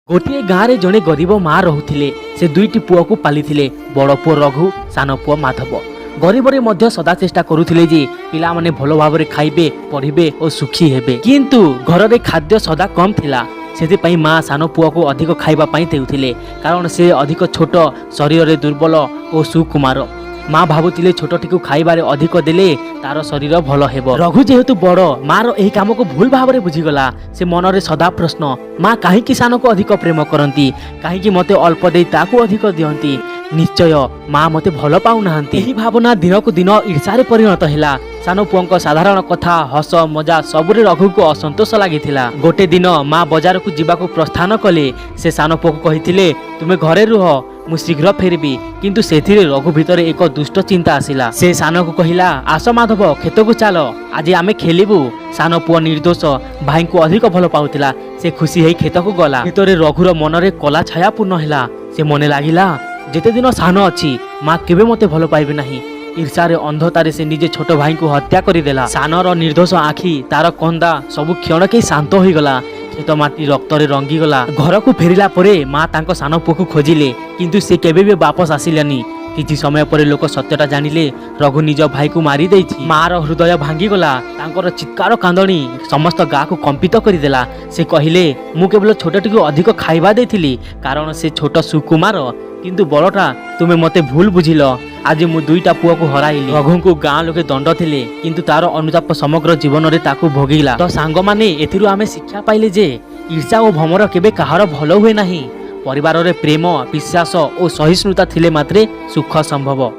गोटे गाँव में जड़े गरीब माँ रोते से दुईटी पुओ को पाली बड़ पुओ रघु सान पुओ माधव। गरीबरे मध्य सदा चेष्टा करुथिले जे पिला माने भलो भाबरे खाइबे पढ़िबे और सुखी हेबे, किंतु घर रे खाद्य सदा कम थिला। सेति माँ सान पुओ को अधिक खाइबा पई देउथिले, कारण से अधिक छोट शरीर रे दुर्बल और सुकुमार। माँ भावुतिले छोटटी को खाइबारे अधिक देले तार शरीर भल हेबो। रघु जेहेतु बड़ माँ रो एही काम को भूल भावरे बुझीगला। से मनरे सदा प्रश्न, माँ कहीं सान को अधिक प्रेम करती, कहीं मते अल्प दे ताकू अधिक दियंती। निश्चय माँ मते भल पाउ नाहंती। एही भावना दिन को दिन ईर्षारे परिणत हैला। सान पुओं साधारण कथा हस मजा सबुरे रघु को असंतोष लागिथिला। गोटे दिन माँ बाजार को जीवा को प्रस्थान कले। से सान पुओ को कहिथिले, तुमे घरे रुह, मु शीघ्र फेरबी। किंतु सेथिरे रघु भितर एक दुष्ट चिंता आसिला। से सान को कहिला, आस माधव खेत को चल, आज आमे खेलिबु। सान पुओ निर्दोष भाई को अधिक भल पाउथिला। से खुशी हेई खेत को गला। भितरे रघुर मनरे कला छाया पूर्ण हैला। से मने लागिला, जेते दिन सान अछि माँ केबे मते भल पाइबे नाही। ईर्षारे अंधतारे से निजे छोट भाई को हत्या करिदेला। सानर निर्दोष आखि तार कंदा सबु क्षणके शांत होई गला। खेत माटी रक्तरे रंगी गला। घर को फेरिला परे माँ तांको सान पुओ को खोजिले, किंतु से केबे भी वापस आसिलानी। किछि समय परे लोक सत्यटा जानिले रघु निज भाई को मारी देइछि। माँ रो हृदय भांगी गला। तांकर चित्कार कांदणी समस्त गाँ को कंपित करिदेला। से कहिले, मु केवल छोटटी को अधिक खाइबा देइथिली, कारण से छोट सुकुमार, किंतु बड़टा तुमे मते भूल बुझिल। आज मु दुईटा पुओ को हराइली। रघु को गाँ लोके दंड थिले, किंतु तार अनुताप समग्र जीवन रे ताकू भोगिला। तो सांग माने एथिरु आमे शिक्षा पाइले जे ईर्षा और भमर केबे काहार भल हुए नाही। परिवार रे प्रेम विश्वास और सहिष्णुता थिले मात्रे सुख संभव।